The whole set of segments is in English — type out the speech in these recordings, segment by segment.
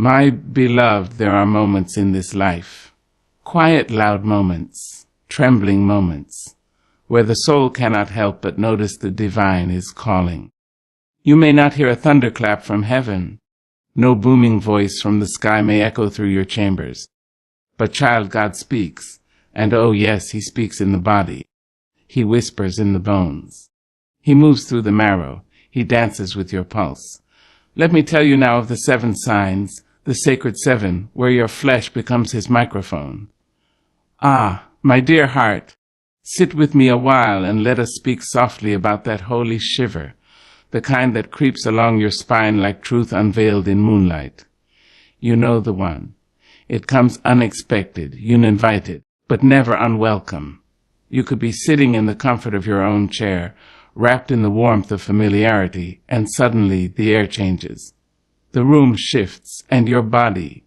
My beloved, there are moments in this life, quiet, loud moments, trembling moments, where the soul cannot help but notice the divine is calling. You may not hear a thunderclap from heaven. No booming voice from the sky may echo through your chambers. But child, God speaks, and oh yes, he speaks in the body. He whispers in the bones. He moves through the marrow. He dances with your pulse. Let me tell you now of the 7 signs, the sacred 7, where your flesh becomes his microphone. Ah, my dear heart, sit with me a while and let us speak softly about that holy shiver, the kind that creeps along your spine like truth unveiled in moonlight. You know the one. It comes unexpected, uninvited, but never unwelcome. You could be sitting in the comfort of your own chair, wrapped in the warmth of familiarity, and suddenly the air changes. The room shifts, and your body,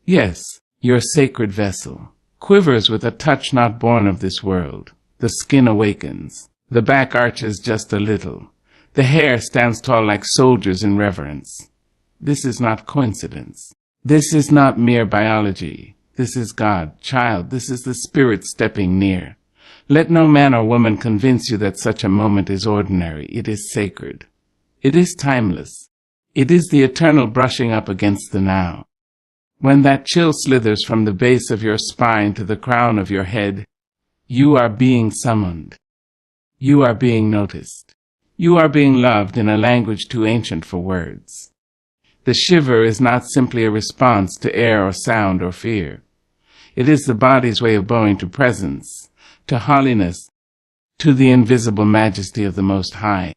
yes, your sacred vessel, quivers with a touch not born of this world. The skin awakens. The back arches just a little. The hair stands tall like soldiers in reverence. This is not coincidence. This is not mere biology. This is God. Child, this is the Spirit stepping near. Let no man or woman convince you that such a moment is ordinary. It is sacred. It is timeless. It is the eternal brushing up against the now. When that chill slithers from the base of your spine to the crown of your head, you are being summoned. You are being noticed. You are being loved in a language too ancient for words. The shiver is not simply a response to air or sound or fear. It is the body's way of bowing to presence, to holiness, to the invisible majesty of the Most High.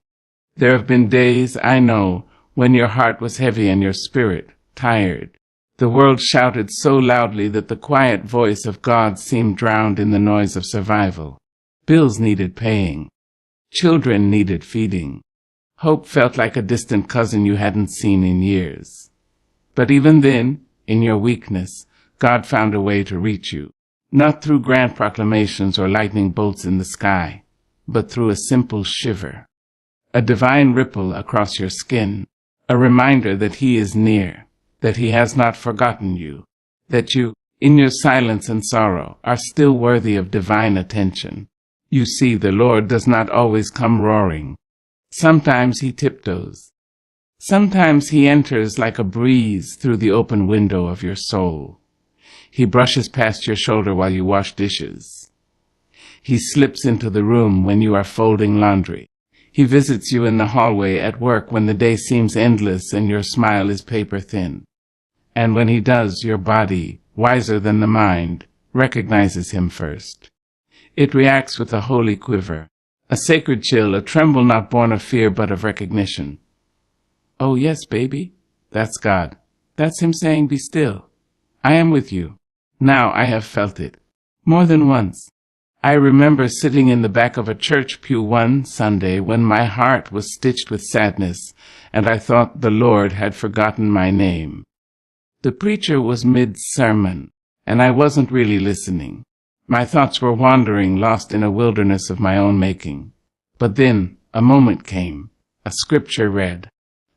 There have been days, I know, when your heart was heavy and your spirit tired. The world shouted so loudly that the quiet voice of God seemed drowned in the noise of survival. Bills needed paying. Children needed feeding. Hope felt like a distant cousin you hadn't seen in years. But even then, in your weakness, God found a way to reach you, not through grand proclamations or lightning bolts in the sky, but through a simple shiver, a divine ripple across your skin, a reminder that he is near, that he has not forgotten you, that you, in your silence and sorrow, are still worthy of divine attention. You see, the Lord does not always come roaring. Sometimes he tiptoes. Sometimes he enters like a breeze through the open window of your soul. He brushes past your shoulder while you wash dishes. He slips into the room when you are folding laundry. He visits you in the hallway at work when the day seems endless and your smile is paper thin. And when he does, your body, wiser than the mind, recognizes him first. It reacts with a holy quiver, a sacred chill, a tremble not born of fear but of recognition. Oh yes, baby, that's God. That's him saying, be still. I am with you. Now I have felt it. More than once. I remember sitting in the back of a church pew one Sunday when my heart was stitched with sadness, and I thought the Lord had forgotten my name. The preacher was mid-sermon, and I wasn't really listening. My thoughts were wandering, lost in a wilderness of my own making. But then a moment came, a scripture read,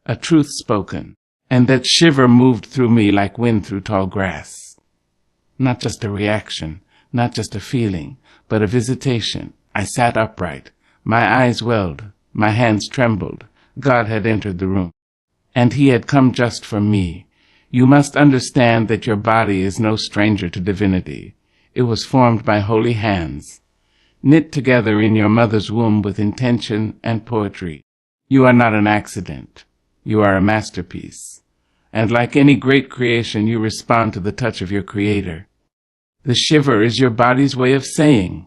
a truth spoken, and that shiver moved through me like wind through tall grass. Not just a reaction, not just a feeling, but a visitation. I sat upright. My eyes welled. My hands trembled. God had entered the room. And he had come just for me. You must understand that your body is no stranger to divinity. It was formed by holy hands, knit together in your mother's womb with intention and poetry. You are not an accident. You are a masterpiece. And like any great creation, you respond to the touch of your Creator. The shiver is your body's way of saying,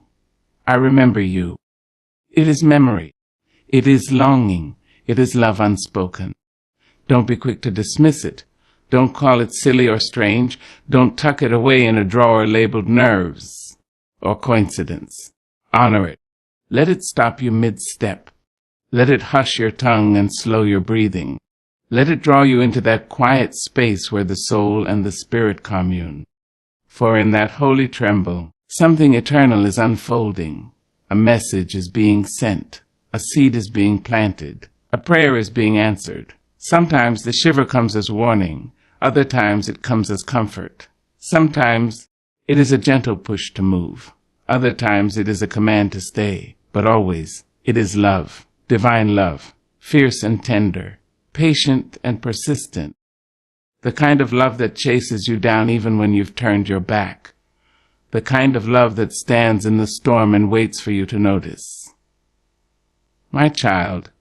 I remember you. It is memory. It is longing. It is love unspoken. Don't be quick to dismiss it. Don't call it silly or strange. Don't tuck it away in a drawer labeled nerves or coincidence. Honor it. Let it stop you mid-step. Let it hush your tongue and slow your breathing. Let it draw you into that quiet space where the soul and the spirit commune. For in that holy tremble, something eternal is unfolding. A message is being sent. A seed is being planted. A prayer is being answered. Sometimes the shiver comes as warning, Other times it comes as comfort. Sometimes it is a gentle push to move. Other times it is a command to stay. But always it is love, divine love, fierce and tender, patient and persistent. The kind of love that chases you down even when you've turned your back. The kind of love that stands in the storm and waits for you to notice. My child,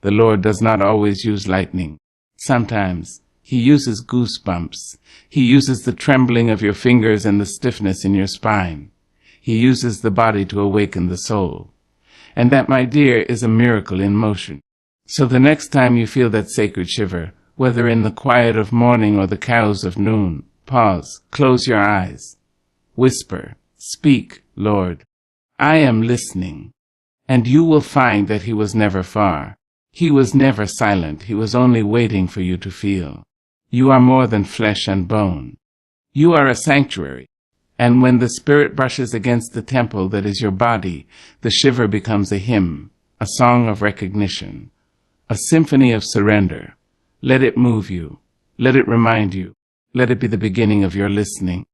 the Lord does not always use lightning. Sometimes He uses goosebumps. He uses the trembling of your fingers and the stiffness in your spine. He uses the body to awaken the soul. And that, my dear, is a miracle in motion. So the next time you feel that sacred shiver, whether in the quiet of morning or the cows of noon, pause, close your eyes, whisper, speak, Lord, I am listening. And you will find that He was never far. He was never silent. He was only waiting for you to feel. You are more than flesh and bone. You are a sanctuary. And when the Spirit brushes against the temple that is your body, the shiver becomes a hymn, a song of recognition, a symphony of surrender. Let it move you. Let it remind you. Let it be the beginning of your listening.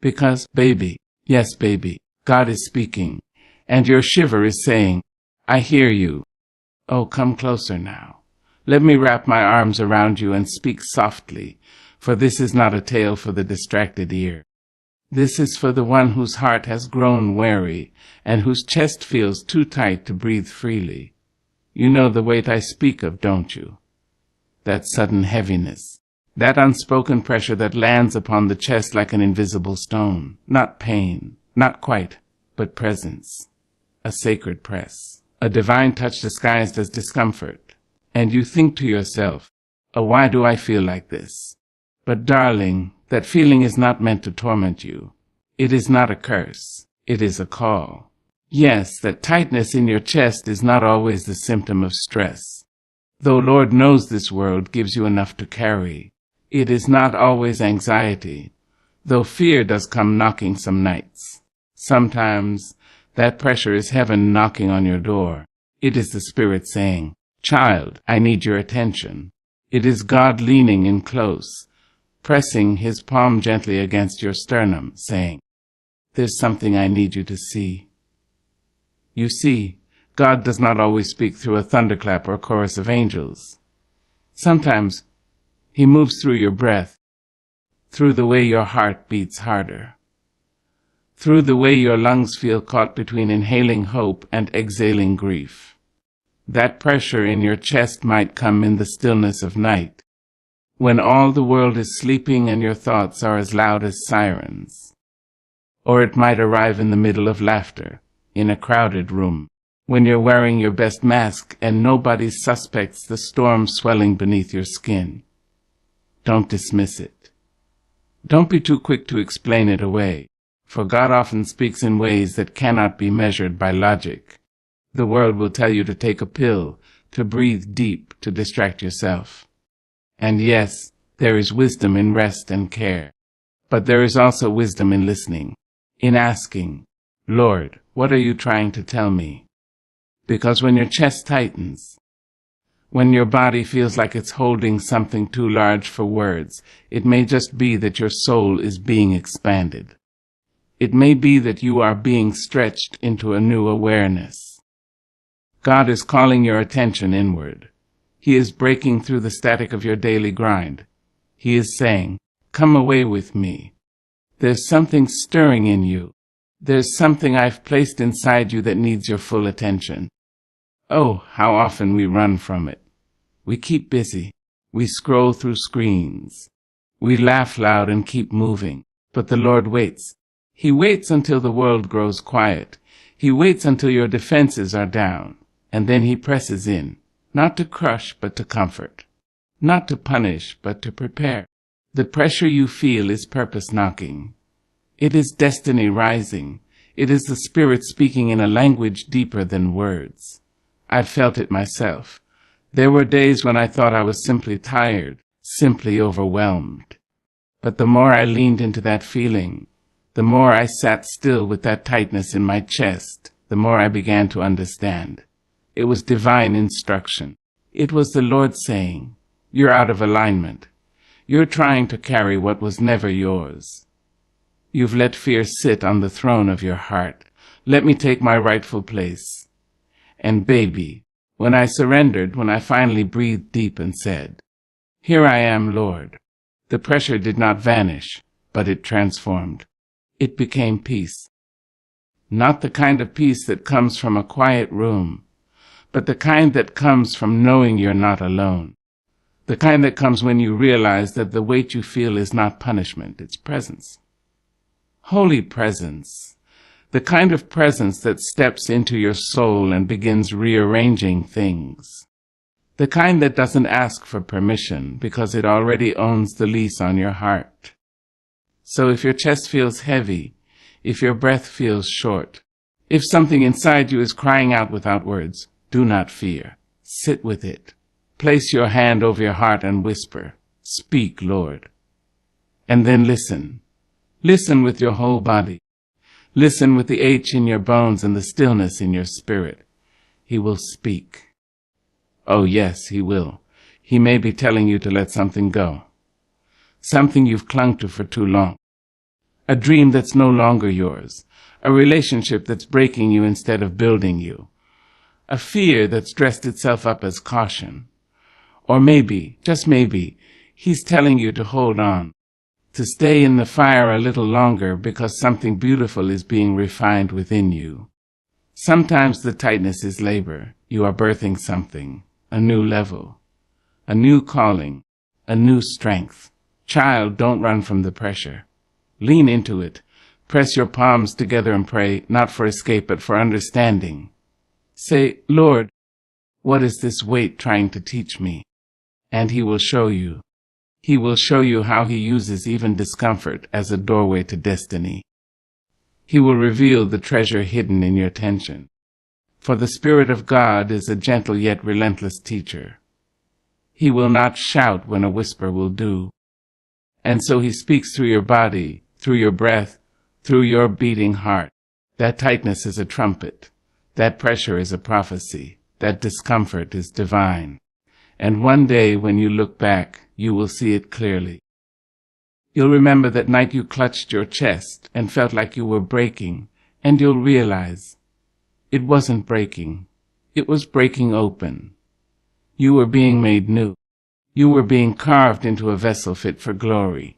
Because, baby, yes, baby, God is speaking, and your shiver is saying, I hear you. Oh, come closer now. Let me wrap my arms around you and speak softly, for this is not a tale for the distracted ear. This is for the one whose heart has grown weary and whose chest feels too tight to breathe freely. You know the weight I speak of, don't you? That sudden heaviness, that unspoken pressure that lands upon the chest like an invisible stone. Not pain, not quite, but presence. A sacred press, a divine touch disguised as discomfort. And you think to yourself, oh, why do I feel like this? But darling, that feeling is not meant to torment you. It is not a curse. It is a call. Yes, that tightness in your chest is not always the symptom of stress. Though Lord knows this world gives you enough to carry, it is not always anxiety, though fear does come knocking some nights. Sometimes that pressure is heaven knocking on your door. It is the Spirit saying, child, I need your attention. It is God leaning in close, pressing His palm gently against your sternum, saying, there's something I need you to see. You see, God does not always speak through a thunderclap or chorus of angels. Sometimes He moves through your breath, through the way your heart beats harder, through the way your lungs feel caught between inhaling hope and exhaling grief. That pressure in your chest might come in the stillness of night, when all the world is sleeping and your thoughts are as loud as sirens. Or it might arrive in the middle of laughter, in a crowded room, when you're wearing your best mask and nobody suspects the storm swelling beneath your skin. Don't dismiss it. Don't be too quick to explain it away, for God often speaks in ways that cannot be measured by logic. The world will tell you to take a pill, to breathe deep, to distract yourself. And yes, there is wisdom in rest and care. But there is also wisdom in listening, in asking, Lord, what are you trying to tell me? Because when your chest tightens, when your body feels like it's holding something too large for words, it may just be that your soul is being expanded. It may be that you are being stretched into a new awareness. God is calling your attention inward. He is breaking through the static of your daily grind. He is saying, come away with me. There's something stirring in you. There's something I've placed inside you that needs your full attention. Oh, how often we run from it. We keep busy. We scroll through screens. We laugh loud and keep moving. But the Lord waits. He waits until the world grows quiet. He waits until your defenses are down. And then He presses in, not to crush, but to comfort, not to punish, but to prepare. The pressure you feel is purpose knocking. It is destiny rising. It is the Spirit speaking in a language deeper than words. I've felt it myself. There were days when I thought I was simply tired, simply overwhelmed. But the more I leaned into that feeling, the more I sat still with that tightness in my chest, the more I began to understand. It was divine instruction. It was the Lord saying, you're out of alignment. You're trying to carry what was never yours. You've let fear sit on the throne of your heart. Let me take my rightful place. And baby, when I surrendered, when I finally breathed deep and said, "Here I am, Lord," the pressure did not vanish, but it transformed. It became peace. Not the kind of peace that comes from a quiet room, but the kind that comes from knowing you're not alone. The kind that comes when you realize that the weight you feel is not punishment, it's presence. Holy presence. The kind of presence that steps into your soul and begins rearranging things. The kind that doesn't ask for permission because it already owns the lease on your heart. So if your chest feels heavy, if your breath feels short, if something inside you is crying out without words, do not fear. Sit with it. Place your hand over your heart and whisper, "Speak, Lord." And then listen. Listen with your whole body. Listen with the ache in your bones and the stillness in your spirit. He will speak. Oh yes, he will. He may be telling you to let something go. Something you've clung to for too long. A dream that's no longer yours. A relationship that's breaking you instead of building you. A fear that's dressed itself up as caution. Or maybe, just maybe, he's telling you to hold on. To stay in the fire a little longer because something beautiful is being refined within you. Sometimes the tightness is labor. You are birthing something, a new level, a new calling, a new strength. Child, don't run from the pressure. Lean into it. Press your palms together and pray, not for escape, but for understanding. Say, "Lord, what is this weight trying to teach me?" And he will show you. He will show you how he uses even discomfort as a doorway to destiny. He will reveal the treasure hidden in your tension. For the Spirit of God is a gentle yet relentless teacher. He will not shout when a whisper will do. And so he speaks through your body, through your breath, through your beating heart. That tightness is a trumpet. That pressure is a prophecy. That discomfort is divine. And one day when you look back, you will see it clearly. You'll remember that night you clutched your chest and felt like you were breaking, and you'll realize it wasn't breaking. It was breaking open. You were being made new. You were being carved into a vessel fit for glory.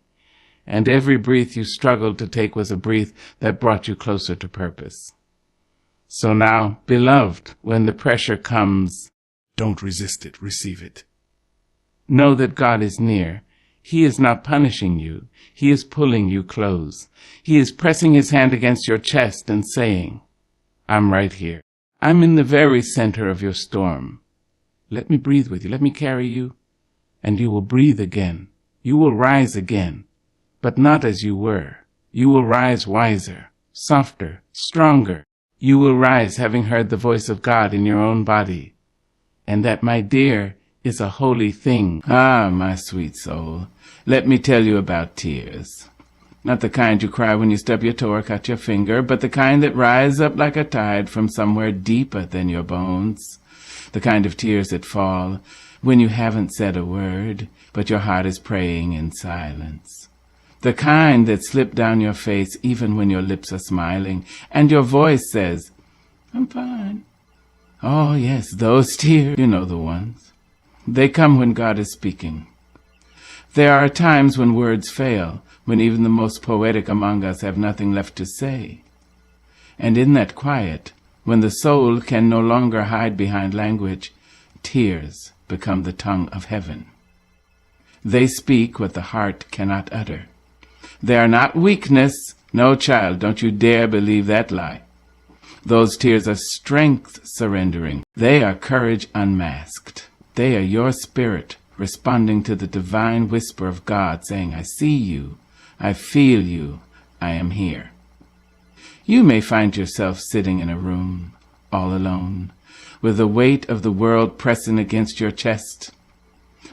And every breath you struggled to take was a breath that brought you closer to purpose. So now, beloved, when the pressure comes, don't resist it, receive it. Know that God is near. He is not punishing you. He is pulling you close. He is pressing his hand against your chest and saying, "I'm right here. I'm in the very center of your storm. Let me breathe with you. Let me carry you." And you will breathe again. You will rise again. But not as you were. You will rise wiser, softer, stronger. You will rise having heard the voice of God in your own body. And that, my dear, is a holy thing. Ah, my sweet soul, let me tell you about tears. Not the kind you cry when you stub your toe or cut your finger, but the kind that rise up like a tide from somewhere deeper than your bones. The kind of tears that fall when you haven't said a word, but your heart is praying in silence. The kind that slip down your face even when your lips are smiling, and your voice says, "I'm fine." Oh, yes, those tears, you know the ones. They come when God is speaking. There are times when words fail, when even the most poetic among us have nothing left to say. And in that quiet, when the soul can no longer hide behind language, tears become the tongue of heaven. They speak what the heart cannot utter. They are not weakness. No, child, don't you dare believe that lie. Those tears are strength surrendering. They are courage unmasked. They are your spirit responding to the divine whisper of God, saying, "I see you, I feel you, I am here." You may find yourself sitting in a room, all alone, with the weight of the world pressing against your chest.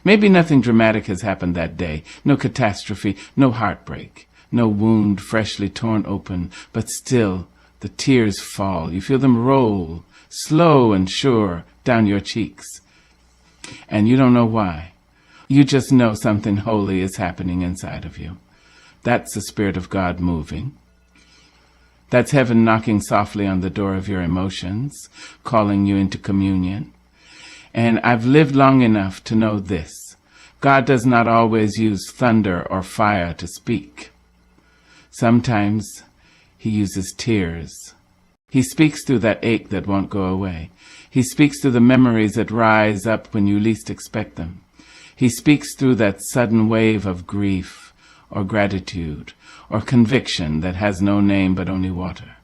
Maybe nothing dramatic has happened that day, no catastrophe, no heartbreak, no wound freshly torn open, but still the tears fall. You feel them roll, slow and sure, down your cheeks. And you don't know why. You just know something holy is happening inside of you. That's the Spirit of God moving. That's heaven knocking softly on the door of your emotions, calling you into communion. And I've lived long enough to know this. God does not always use thunder or fire to speak. Sometimes he uses tears. He speaks through that ache that won't go away. He speaks through the memories that rise up when you least expect them. He speaks through that sudden wave of grief or gratitude or conviction that has no name but only water.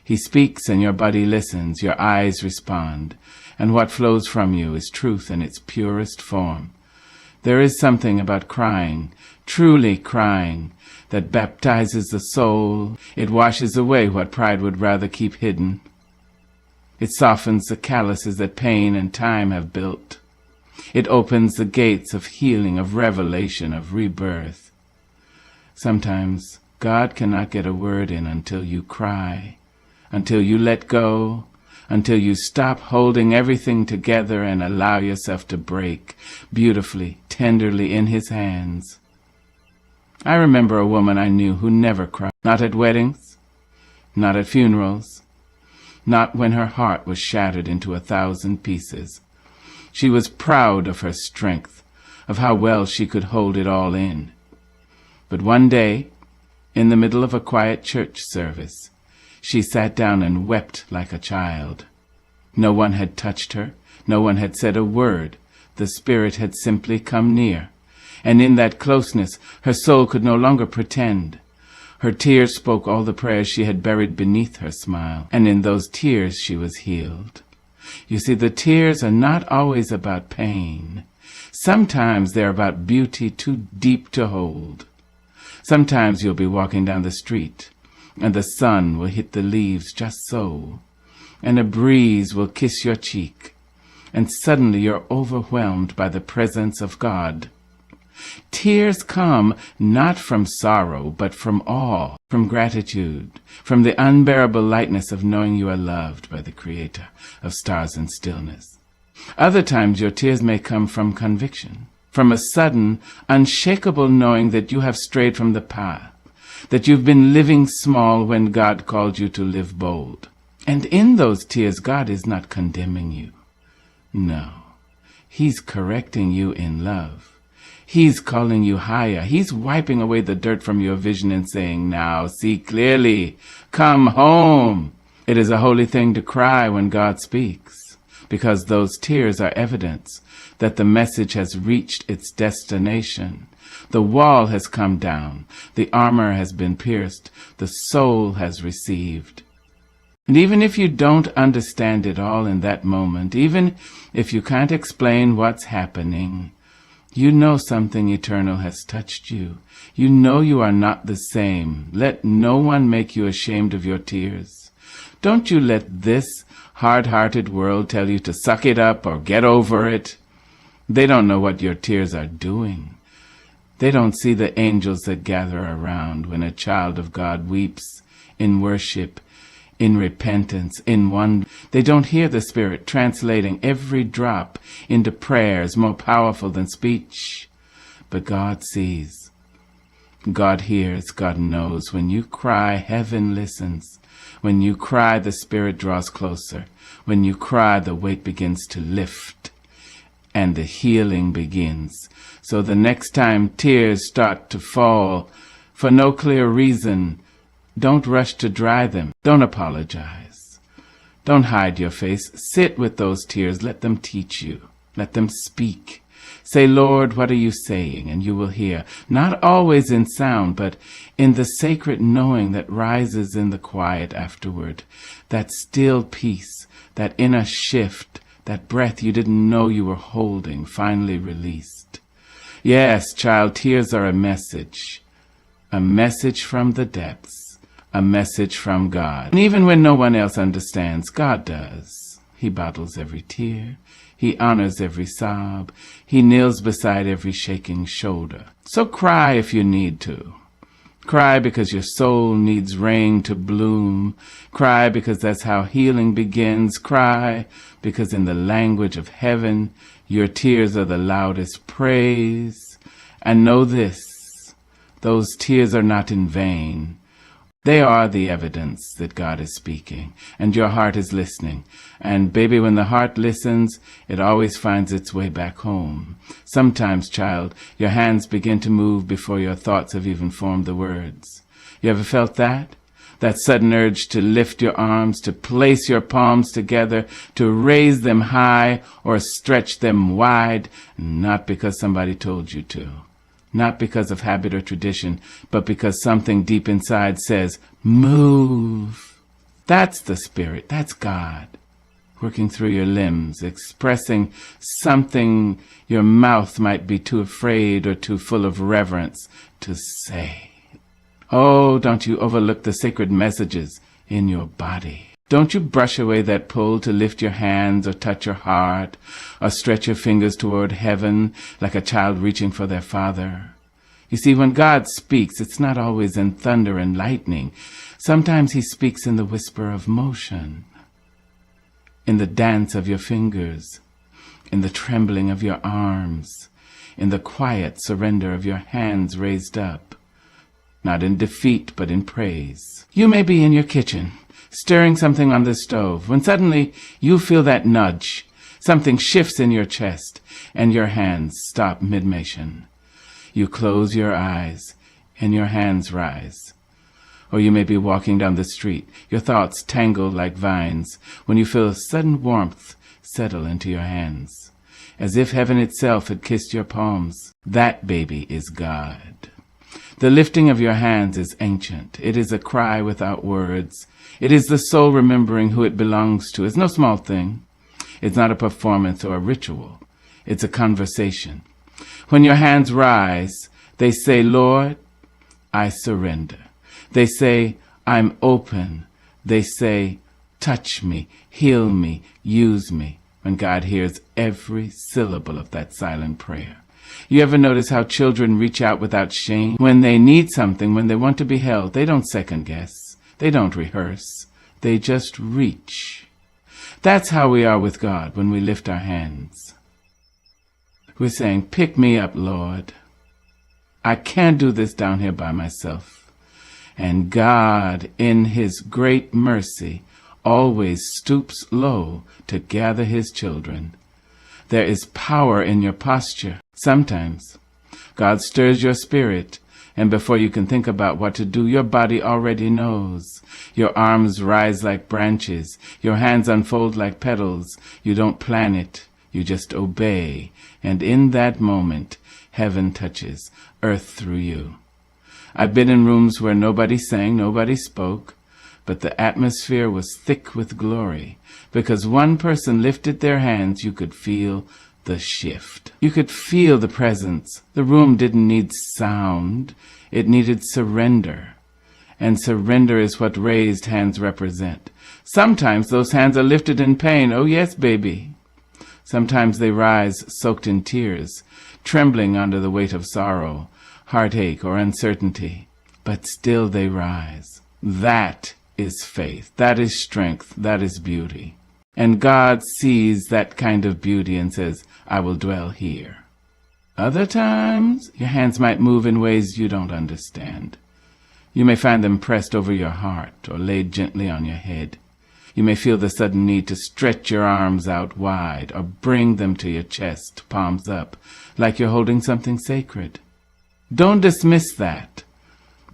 He speaks and your body listens, your eyes respond, and what flows from you is truth in its purest form. There is something about crying, truly crying, that baptizes the soul. It washes away what pride would rather keep hidden. It softens the calluses that pain and time have built. It opens the gates of healing, of revelation, of rebirth. Sometimes God cannot get a word in until you cry, until you let go, until you stop holding everything together and allow yourself to break beautifully, tenderly in his hands. I remember a woman I knew who never cried, not at weddings, not at funerals, not when her heart was shattered into 1,000 pieces. She was proud of her strength, of how well she could hold it all in. But one day, in the middle of a quiet church service, she sat down and wept like a child. No one had touched her, no one had said a word. The Spirit had simply come near. And in that closeness, her soul could no longer pretend. Her tears spoke all the prayers she had buried beneath her smile, and in those tears she was healed. You see, the tears are not always about pain. Sometimes they're about beauty too deep to hold. Sometimes you'll be walking down the street, and the sun will hit the leaves just so, and a breeze will kiss your cheek, and suddenly you're overwhelmed by the presence of God. Tears come not from sorrow, but from awe, from gratitude, from the unbearable lightness of knowing you are loved by the Creator of stars and stillness. Other times your tears may come from conviction, from a sudden, unshakable knowing that you have strayed from the path, that you've been living small when God called you to live bold. And in those tears, God is not condemning you. No, he's correcting you in love. He's calling you higher. He's wiping away the dirt from your vision and saying, now see clearly, come home. It is a holy thing to cry when God speaks, because those tears are evidence that the message has reached its destination. The wall has come down. The armor has been pierced. The soul has received. And even if you don't understand it all in that moment, even if you can't explain what's happening, you know something eternal has touched you. You know you are not the same. Let no one make you ashamed of your tears. Don't you let this hard-hearted world tell you to suck it up or get over it. They don't know what your tears are doing. They don't see the angels that gather around when a child of God weeps in worship, in repentance, in wonder. They don't hear the Spirit translating every drop into prayers more powerful than speech. But God sees. God hears. God knows. When you cry, heaven listens. When you cry, the Spirit draws closer. When you cry, the weight begins to lift, and the healing begins. So the next time tears start to fall for no clear reason, don't rush to dry them. Don't apologize. Don't hide your face. Sit with those tears. Let them teach you. Let them speak. Say, Lord, what are you saying? And you will hear. Not always in sound, but in the sacred knowing that rises in the quiet afterward. That still peace, that inner shift, that breath you didn't know you were holding, finally released. Yes, child, tears are a message from the depths, a message from God. And even when no one else understands, God does. He bottles every tear. He honors every sob. He kneels beside every shaking shoulder. So cry if you need to. Cry because your soul needs rain to bloom. Cry because that's how healing begins. Cry because in the language of heaven, Your tears are the loudest praise. And know this, those tears are not in vain. They are the evidence that God is speaking, and your heart is listening. And baby, when the heart listens, it always finds its way back home. Sometimes, child, your hands begin to move before your thoughts have even formed the words. You ever felt that? That sudden urge to lift your arms, to place your palms together, to raise them high or stretch them wide, not because somebody told you to. Not because of habit or tradition, but because something deep inside says, move. That's the Spirit. That's God, working through your limbs, expressing something your mouth might be too afraid or too full of reverence to say. Oh, don't you overlook the sacred messages in your body. Don't you brush away that pull to lift your hands or touch your heart or stretch your fingers toward heaven like a child reaching for their father. You see, when God speaks, it's not always in thunder and lightning. Sometimes he speaks in the whisper of motion, in the dance of your fingers, in the trembling of your arms, in the quiet surrender of your hands raised up, not in defeat but in praise. You may be in your kitchen, stirring something on the stove, when suddenly you feel that nudge. Something shifts in your chest, and your hands stop mid-motion. You close your eyes, and your hands rise. Or you may be walking down the street, your thoughts tangled like vines, when you feel a sudden warmth settle into your hands, as if heaven itself had kissed your palms. That, baby, is God. The lifting of your hands is ancient. It is a cry without words. It is the soul remembering who it belongs to. It's no small thing. It's not a performance or a ritual. It's a conversation. When your hands rise, they say, Lord, I surrender. They say, I'm open. They say, touch me, heal me, use me. When God hears every syllable of that silent prayer. You ever notice how children reach out without shame? When they need something, when they want to be held, they don't second guess. They don't rehearse. They just reach. That's how we are with God when we lift our hands. We're saying, pick me up, Lord. I can't do this down here by myself. And God, in his great mercy, always stoops low to gather his children. There is power in your posture. Sometimes God stirs your spirit, and before you can think about what to do, your body already knows. Your arms rise like branches. Your hands unfold like petals. You don't plan it. You just obey. And in that moment, heaven touches earth through you. I've been in rooms where nobody sang, nobody spoke, but the atmosphere was thick with glory. Because one person lifted their hands, you could feel the shift. You could feel the presence. The room didn't need sound. It needed surrender. And surrender is what raised hands represent. Sometimes those hands are lifted in pain. Oh yes, baby. Sometimes they rise soaked in tears, trembling under the weight of sorrow, heartache, or uncertainty. But still they rise. That is faith. That is strength. That is beauty. And God sees that kind of beauty and says, I will dwell here. Other times, your hands might move in ways you don't understand. You may find them pressed over your heart or laid gently on your head. You may feel the sudden need to stretch your arms out wide or bring them to your chest, palms up, like you're holding something sacred. Don't dismiss that.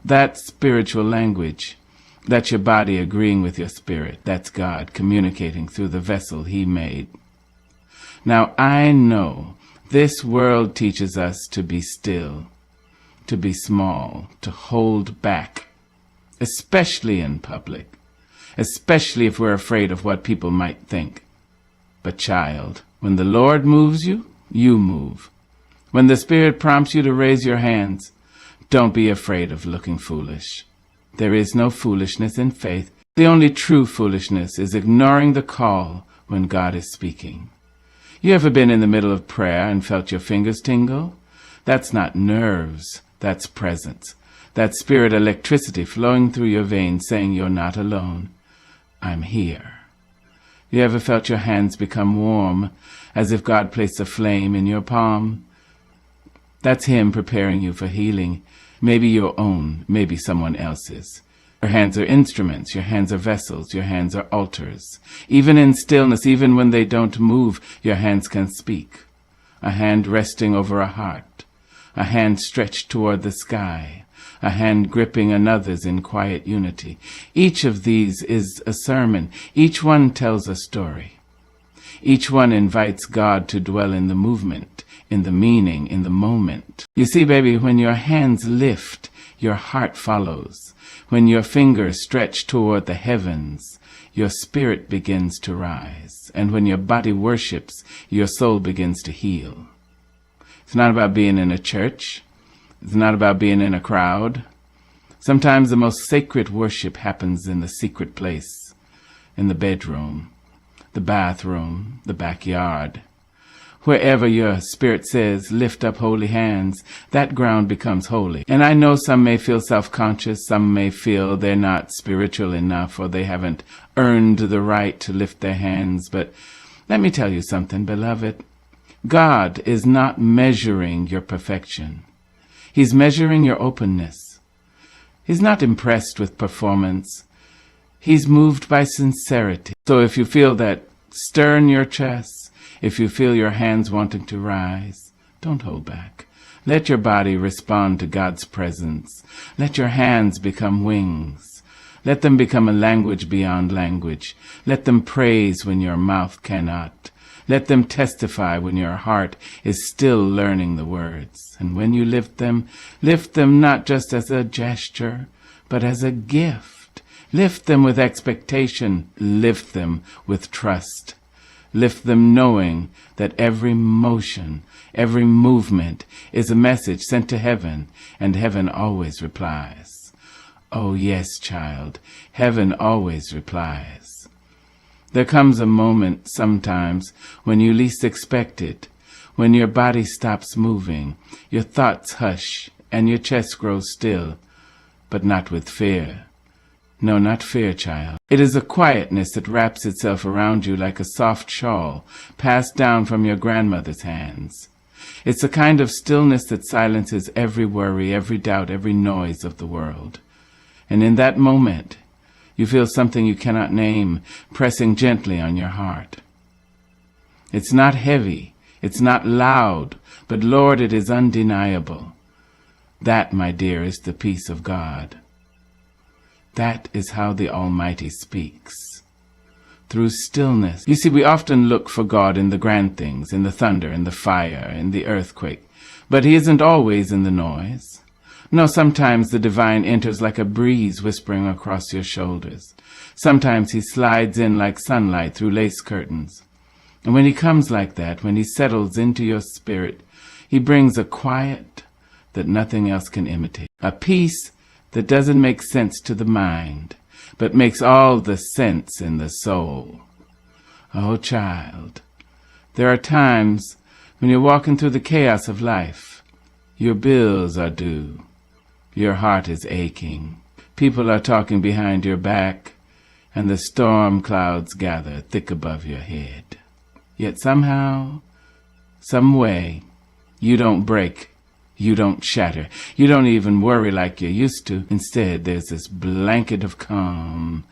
That's spiritual language. That's your body agreeing with your spirit. That's God communicating through the vessel he made. Now, I know this world teaches us to be still, to be small, to hold back, especially in public, especially if we're afraid of what people might think. But child, when the Lord moves you, you move. When the Spirit prompts you to raise your hands, don't be afraid of looking foolish. There is no foolishness in faith. The only true foolishness is ignoring the call when God is speaking. You ever been in the middle of prayer and felt your fingers tingle? That's not nerves, that's presence. That spirit electricity flowing through your veins saying you're not alone. I'm here. You ever felt your hands become warm, as if God placed a flame in your palm? That's Him preparing you for healing, maybe your own, maybe someone else's. Your hands are instruments, your hands are vessels, your hands are altars. Even in stillness, even when they don't move, your hands can speak. A hand resting over a heart, a hand stretched toward the sky, a hand gripping another's in quiet unity. Each of these is a sermon. Each one tells a story. Each one invites God to dwell in the movement, in the meaning, in the moment. You see, baby, when your hands lift, your heart follows. When your fingers stretch toward the heavens, your spirit begins to rise. And when your body worships, your soul begins to heal. It's not about being in a church. It's not about being in a crowd. Sometimes the most sacred worship happens in the secret place, in the bedroom, the bathroom, the backyard. Wherever your spirit says, lift up holy hands, that ground becomes holy. And I know some may feel self-conscious, some may feel they're not spiritual enough, or they haven't earned the right to lift their hands. But let me tell you something, beloved. God is not measuring your perfection. He's measuring your openness. He's not impressed with performance. He's moved by sincerity. So if you feel that stir in your chest, if you feel your hands wanting to rise, don't hold back. Let your body respond to God's presence. Let your hands become wings. Let them become a language beyond language. Let them praise when your mouth cannot. Let them testify when your heart is still learning the words. And when you lift them not just as a gesture, but as a gift. Lift them with expectation. Lift them with trust. Lift them knowing that every motion, every movement is a message sent to heaven, and heaven always replies. Oh yes, child, heaven always replies. There comes a moment sometimes when you least expect it, when your body stops moving, your thoughts hush, and your chest grows still, but not with fear. No, not fear, child. It is a quietness that wraps itself around you like a soft shawl passed down from your grandmother's hands. It's a kind of stillness that silences every worry, every doubt, every noise of the world. And in that moment, you feel something you cannot name pressing gently on your heart. It's not heavy, it's not loud, but Lord, it is undeniable. That, my dear, is the peace of God. That is how the Almighty speaks. Through stillness. You see, we often look for God in the grand things, in the thunder, in the fire, in the earthquake. But He isn't always in the noise. No, sometimes the divine enters like a breeze whispering across your shoulders. Sometimes He slides in like sunlight through lace curtains. And when He comes like that, when He settles into your spirit, He brings a quiet that nothing else can imitate. A peace that doesn't make sense to the mind, but makes all the sense in the soul. Oh, child, there are times when you're walking through the chaos of life. Your bills are due. Your heart is aching. People are talking behind your back, and the storm clouds gather thick above your head. Yet somehow, some way, you don't break. You don't shatter. You don't even worry like you used to. Instead, there's this blanket of calm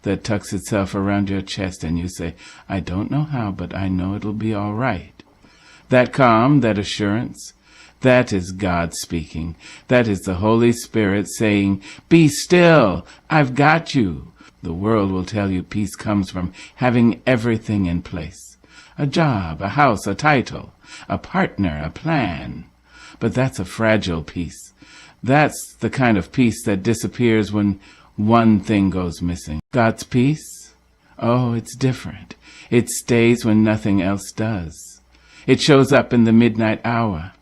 that tucks itself around your chest, and you say, I don't know how, but I know it'll be all right. That calm, that assurance, that is God speaking. That is the Holy Spirit saying, be still, I've got you. The world will tell you peace comes from having everything in place. A job, a house, a title, a partner, a plan. But that's a fragile peace. That's the kind of peace that disappears when one thing goes missing. God's peace? Oh, it's different. It stays when nothing else does. It shows up in the midnight hour.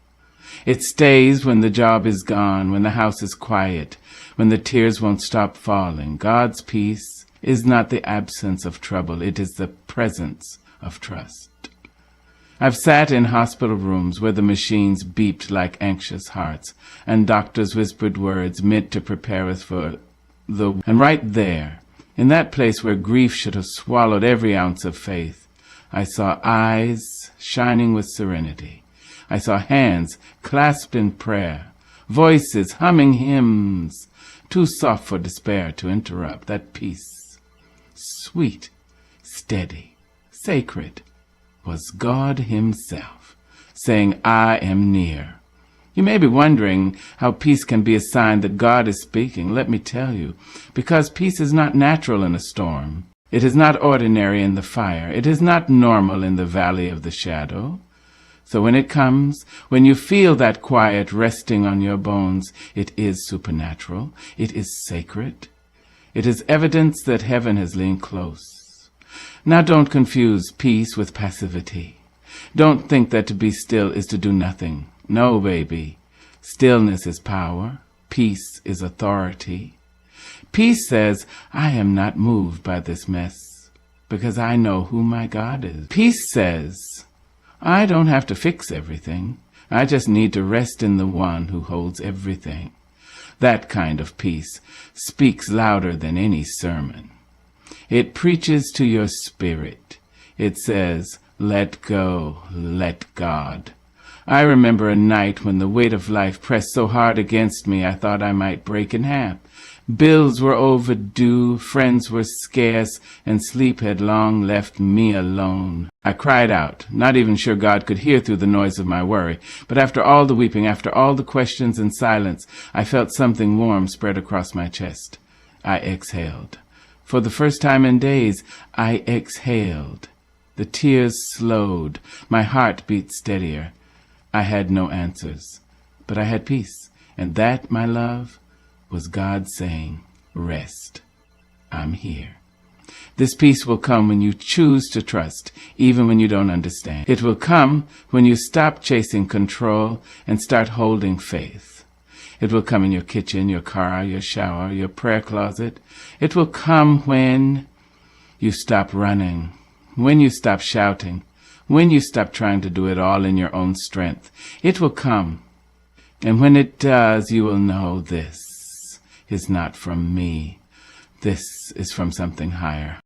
It stays when the job is gone, when the house is quiet, when the tears won't stop falling. God's peace is not the absence of trouble. It is the presence of trust. I've sat in hospital rooms where the machines beeped like anxious hearts, and doctors whispered words meant to prepare us for and right there, In that place where grief should have swallowed every ounce of faith, I saw eyes shining with serenity. I saw hands clasped in prayer, voices humming hymns, too soft for despair to interrupt. That peace, sweet, steady, sacred, was God himself, saying, I am near. You may be wondering how peace can be a sign that God is speaking. Let me tell you, because peace is not natural in a storm. It is not ordinary in the fire. It is not normal in the valley of the shadow. So when it comes, when you feel that quiet resting on your bones, it is supernatural. It is sacred. It is evidence that heaven has leaned close. Now don't confuse peace with passivity. Don't think that to be still is to do nothing. No, baby. Stillness is power. Peace is authority. Peace says, I am not moved by this mess because I know who my God is. Peace says, I don't have to fix everything. I just need to rest in the one who holds everything. That kind of peace speaks louder than any sermon. It preaches to your spirit. It says, let go, let God. I remember a night when the weight of life pressed so hard against me I thought I might break in half. Bills were overdue, friends were scarce, and sleep had long left me alone. I cried out, not even sure God could hear through the noise of my worry. But after all the weeping, after all the questions and silence, I felt something warm spread across my chest. I exhaled. For the first time in days, I exhaled. The tears slowed. My heart beat steadier. I had no answers, but I had peace. And that, my love, was God saying, rest. I'm here. This peace will come when you choose to trust, even when you don't understand. It will come when you stop chasing control and start holding faith. It will come in your kitchen, your car, your shower, your prayer closet. It will come when you stop running, when you stop shouting, when you stop trying to do it all in your own strength. It will come. And when it does, you will know this is not from me. This is from something higher.